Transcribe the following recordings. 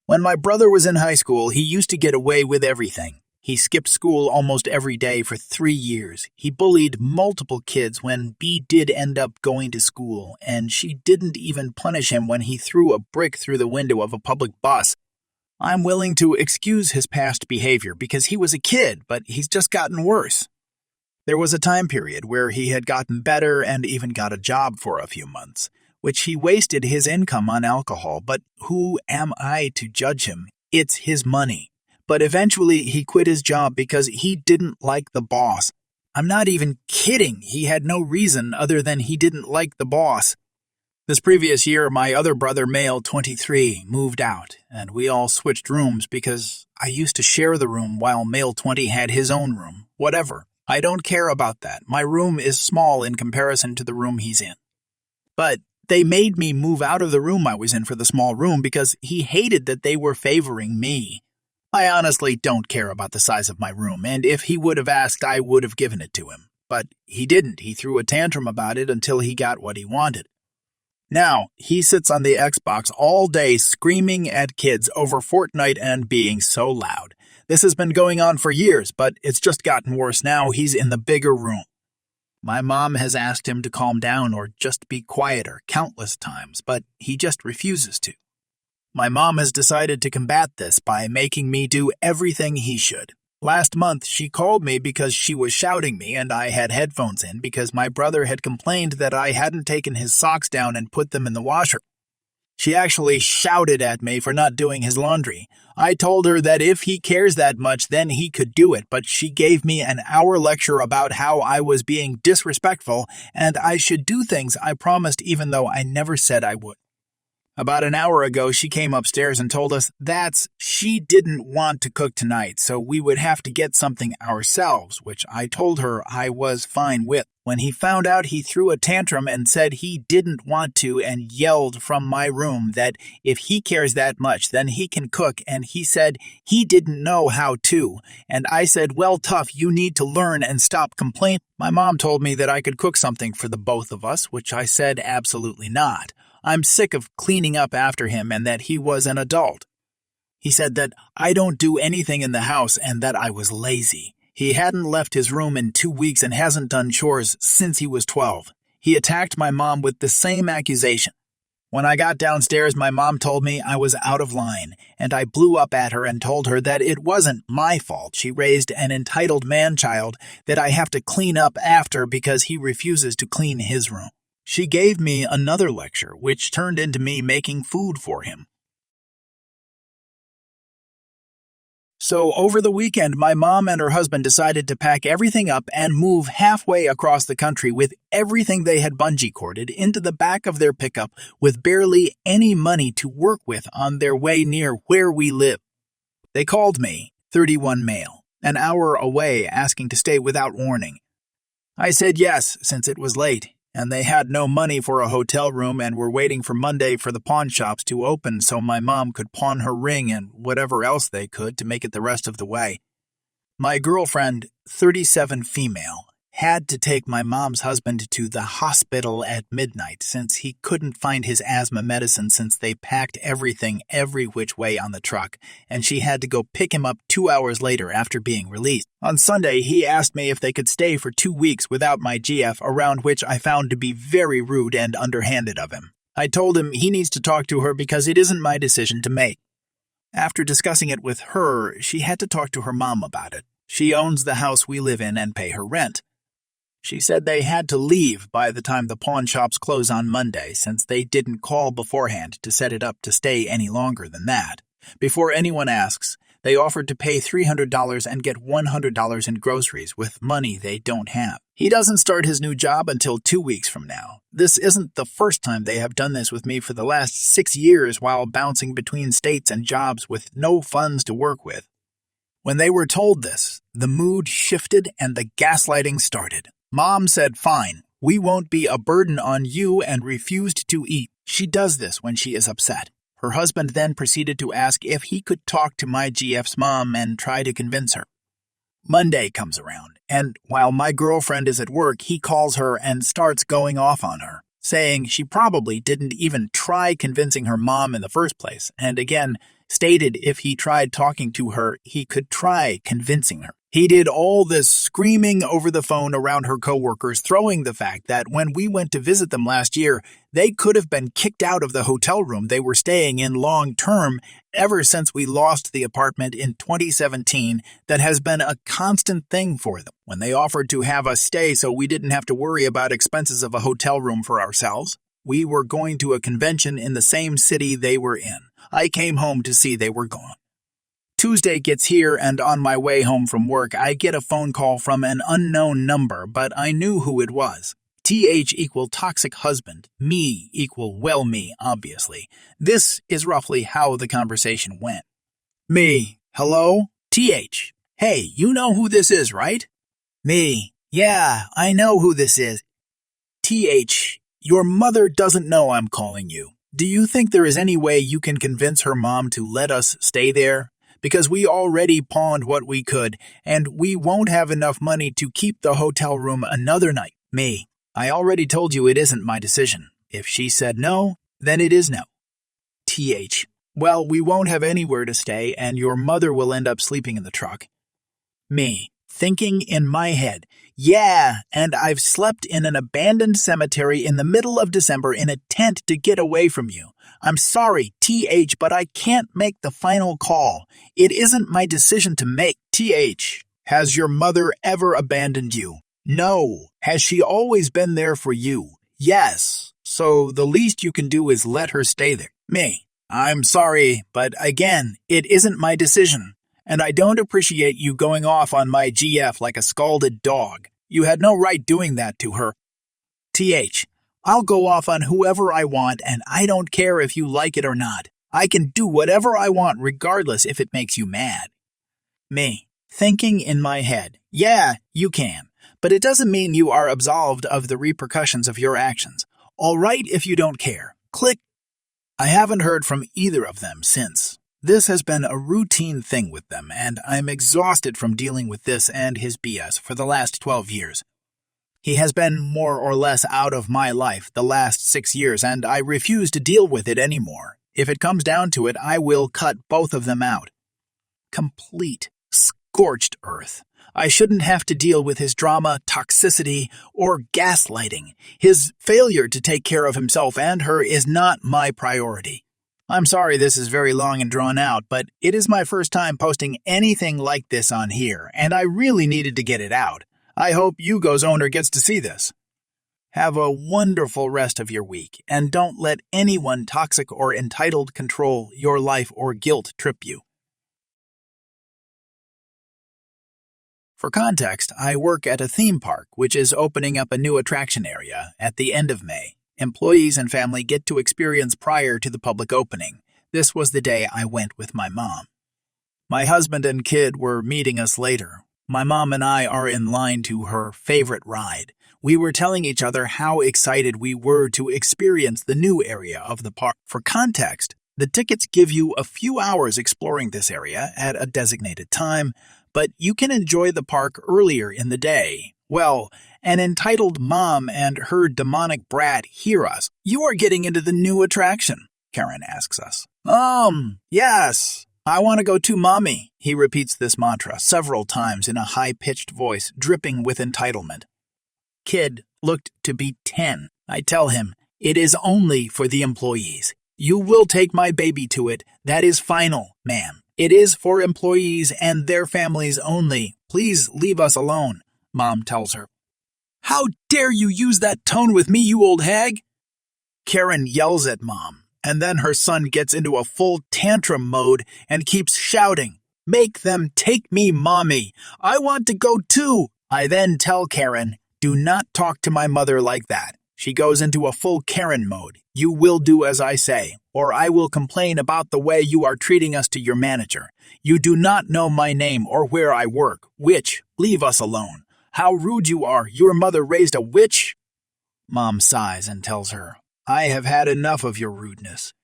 When my brother was in high school, he used to get away with everything. He skipped school almost every day for 3 years. He bullied multiple kids when B did end up going to school, and she didn't even punish him when he threw a brick through the window of a public bus. I'm willing to excuse his past behavior because he was a kid, but he's just gotten worse. There was a time period where he had gotten better and even got a job for a few months, which he wasted his income on alcohol, but who am I to judge him? It's his money. But eventually he quit his job because he didn't like the boss. I'm not even kidding. He had no reason other than he didn't like the boss. This previous year, my other brother, male 23, moved out, and we all switched rooms because I used to share the room while male 20 had his own room. Whatever. I don't care about that. My room is small in comparison to the room he's in. But they made me move out of the room I was in for the small room because he hated that they were favoring me. I honestly don't care about the size of my room, and if he would have asked, I would have given it to him. But he didn't. He threw a tantrum about it until he got what he wanted. Now, he sits on the Xbox all day screaming at kids over Fortnite and being so loud. This has been going on for years, but it's just gotten worse now. He's in the bigger room. My mom has asked him to calm down or just be quieter countless times, but he just refuses to. My mom has decided to combat this by making me do everything he should. Last month, she called me because she was shouting me and I had headphones in because my brother had complained that I hadn't taken his socks down and put them in the washer. She actually shouted at me for not doing his laundry. I told her that if he cares that much, then he could do it, but she gave me an hour lecture about how I was being disrespectful and I should do things I promised even though I never said I would. About an hour ago, she came upstairs and told us she didn't want to cook tonight, so we would have to get something ourselves, which I told her I was fine with. When he found out, he threw a tantrum and said he didn't want to and yelled from my room that if he cares that much, then he can cook, and he said he didn't know how to. And I said, well, tough, you need to learn and stop complaining. My mom told me that I could cook something for the both of us, which I said absolutely not. I'm sick of cleaning up after him and that he was an adult. He said that I don't do anything in the house and that I was lazy. He hadn't left his room in 2 weeks and hasn't done chores since he was 12. He attacked my mom with the same accusation. When I got downstairs, my mom told me I was out of line, and I blew up at her and told her that it wasn't my fault she raised an entitled man-child that I have to clean up after because he refuses to clean his room. She gave me another lecture, which turned into me making food for him. So over the weekend, my mom and her husband decided to pack everything up and move halfway across the country with everything they had bungee corded into the back of their pickup with barely any money to work with on their way near where we live. They called me, 31 male, an hour away asking to stay without warning. I said yes, since it was late, and they had no money for a hotel room and were waiting for Monday for the pawn shops to open so my mom could pawn her ring and whatever else they could to make it the rest of the way. My girlfriend, 37 female, had to take my mom's husband to the hospital at midnight since he couldn't find his asthma medicine since they packed everything every which way on the truck, and she had to go pick him up 2 hours later after being released. On Sunday, he asked me if they could stay for 2 weeks without my GF, around which I found to be very rude and underhanded of him. I told him he needs to talk to her because it isn't my decision to make. After discussing it with her, she had to talk to her mom about it. She owns the house we live in and pay her rent. She said they had to leave by the time the pawn shops close on Monday since they didn't call beforehand to set it up to stay any longer than that. Before anyone asks, they offered to pay $300 and get $100 in groceries with money they don't have. He doesn't start his new job until 2 weeks from now. This isn't the first time they have done this with me for the last 6 years while bouncing between states and jobs with no funds to work with. When they were told this, the mood shifted and the gaslighting started. Mom said, fine, we won't be a burden on you, and refused to eat. She does this when she is upset. Her husband then proceeded to ask if he could talk to my GF's mom and try to convince her. Monday comes around, and while my girlfriend is at work, he calls her and starts going off on her, saying she probably didn't even try convincing her mom in the first place, and again, stated if he tried talking to her, he could try convincing her. He did all this screaming over the phone around her coworkers, throwing the fact that when we went to visit them last year, they could have been kicked out of the hotel room they were staying in long term ever since we lost the apartment in 2017. That has been a constant thing for them when they offered to have us stay so we didn't have to worry about expenses of a hotel room for ourselves. We were going to a convention in the same city they were in. I came home to see they were gone. Tuesday gets here, and on my way home from work, I get a phone call from an unknown number, but I knew who it was. TH equal toxic husband, me equal well me, obviously. This is roughly how the conversation went. Me, hello? TH, hey, you know who this is, right? Me, yeah, I know who this is. TH, your mother doesn't know I'm calling you. Do you think there is any way you can convince her mom to let us stay there? Because we already pawned what we could, and we won't have enough money to keep the hotel room another night. Me, I already told you it isn't my decision. If she said no, then it is no. TH, well, we won't have anywhere to stay, and your mother will end up sleeping in the truck. Me, thinking in my head, yeah, and I've slept in an abandoned cemetery in the middle of December in a tent to get away from you. I'm sorry, TH, but I can't make the final call. It isn't my decision to make. TH, has your mother ever abandoned you? No. Has she always been there for you? Yes. So the least you can do is let her stay there. Me, I'm sorry, but again, it isn't my decision. And I don't appreciate you going off on my GF like a scalded dog. You had no right doing that to her. TH, I'll go off on whoever I want, and I don't care if you like it or not. I can do whatever I want regardless if it makes you mad. Me, thinking in my head, yeah, you can, but it doesn't mean you are absolved of the repercussions of your actions. All right if you don't care. Click. I haven't heard from either of them since. This has been a routine thing with them, and I'm exhausted from dealing with this and his BS for the last 12 years. He has been more or less out of my life the last 6 years, and I refuse to deal with it anymore. If it comes down to it, I will cut both of them out. Complete, scorched earth. I shouldn't have to deal with his drama, toxicity, or gaslighting. His failure to take care of himself and her is not my priority. I'm sorry this is very long and drawn out, but it is my first time posting anything like this on here, and I really needed to get it out. I hope Yugo's owner gets to see this. Have a wonderful rest of your week, and don't let anyone toxic or entitled control your life or guilt trip you. For context, I work at a theme park, which is opening up a new attraction area at the end of May. Employees and family get to experience prior to the public opening. This was the day I went with my mom. My husband and kid were meeting us later. My mom and I are in line to her favorite ride. We were telling each other how excited we were to experience the new area of the park. For context, the tickets give you a few hours exploring this area at a designated time, but you can enjoy the park earlier in the day. Well, an entitled mom and her demonic brat hear us. You are getting into the new attraction, Karen asks us. Yes. I want to go too, Mommy. He repeats this mantra several times in a high-pitched voice, dripping with entitlement. Kid looked to be 10. I tell him, it is only for the employees. You will take my baby to it. That is final, ma'am. It is for employees and their families only. Please leave us alone, Mom tells her. How dare you use that tone with me, you old hag? Karen yells at Mom, and then her son gets into a full tantrum mode and keeps shouting, Make them take me, Mommy. I want to go too. I then tell Karen, do not talk to my mother like that. She goes into a full Karen mode. You will do as I say, or I will complain about the way you are treating us to your manager. You do not know my name or where I work. Witch, leave us alone. How rude you are. Your mother raised a witch? Mom sighs and tells her, I have had enough of your rudeness.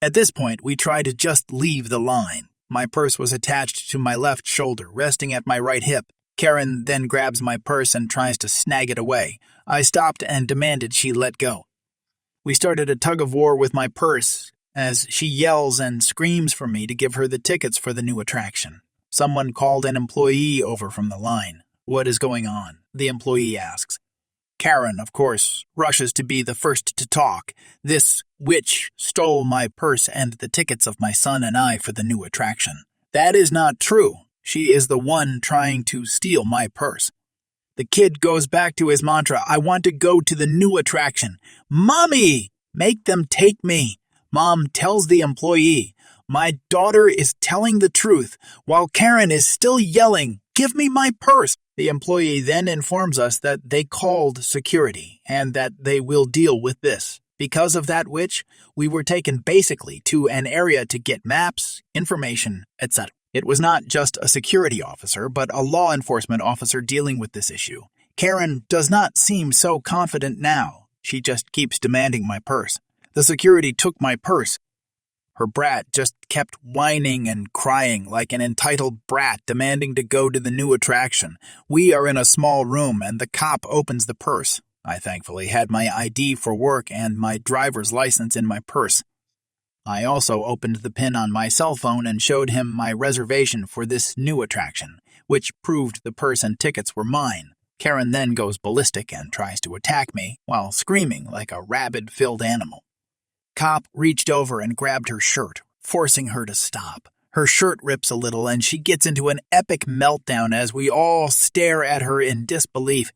At this point, we try to just leave the line. My purse was attached to my left shoulder, resting at my right hip. Karen then grabs my purse and tries to snag it away. I stopped and demanded she let go. We started a tug-of-war with my purse, as she yells and screams for me to give her the tickets for the new attraction. Someone called an employee over from the line. "What is going on?" the employee asks. Karen, of course, rushes to be the first to talk. "This witch stole my purse and the tickets of my son and I for the new attraction." "That is not true. She is the one trying to steal my purse." The kid goes back to his mantra, "I want to go to the new attraction." "Mommy, make them take me." Mom tells the employee, "My daughter is telling the truth," while Karen is still yelling, "Give me my purse." The employee then informs us that they called security and that they will deal with this. Because of that witch, we were taken basically to an area to get maps, information, etc. It was not just a security officer, but a law enforcement officer dealing with this issue. Karen does not seem so confident now. She just keeps demanding my purse. The security took my purse. Her brat just kept whining and crying like an entitled brat demanding to go to the new attraction. We are in a small room and the cop opens the purse. I thankfully had my ID for work and my driver's license in my purse. I also opened the pin on my cell phone and showed him my reservation for this new attraction, which proved the purse and tickets were mine. Karen then goes ballistic and tries to attack me while screaming like a rabid-filled animal. Cop reached over and grabbed her shirt, forcing her to stop. Her shirt rips a little and she gets into an epic meltdown as we all stare at her in disbelief.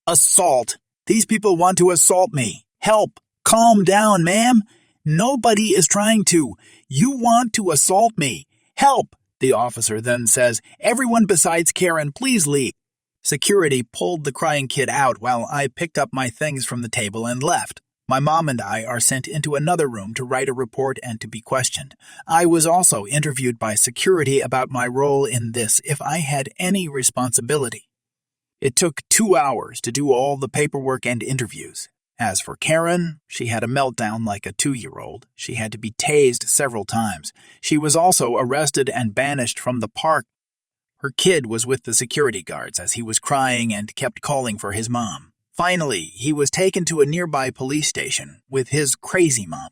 "Assault! These people want to assault me! Help! Calm down, ma'am! Nobody is trying to. You want to assault me! Help!" The officer then says, "Everyone besides Karen, please leave." Security pulled the crying kid out while I picked up my things from the table and left. My mom and I are sent into another room to write a report and to be questioned. I was also interviewed by security about my role in this if I had any responsibility. It took 2 hours to do all the paperwork and interviews. As for Karen, she had a meltdown like a 2-year-old. She had to be tased several times. She was also arrested and banished from the park. Her kid was with the security guards as he was crying and kept calling for his mom. Finally, he was taken to a nearby police station with his crazy mom.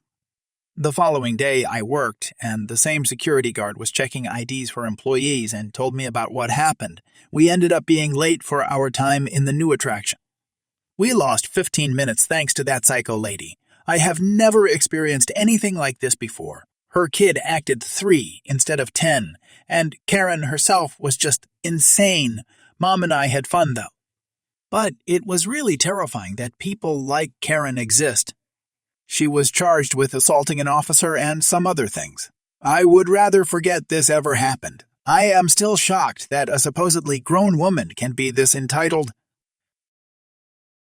The following day, I worked, and the same security guard was checking IDs for employees and told me about what happened. We ended up being late for our time in the new attraction. We lost 15 minutes thanks to that psycho lady. I have never experienced anything like this before. Her kid acted 3 instead of 10, and Karen herself was just insane. Mom and I had fun, though. But it was really terrifying that people like Karen exist. She was charged with assaulting an officer and some other things. I would rather forget this ever happened. I am still shocked that a supposedly grown woman can be this entitled.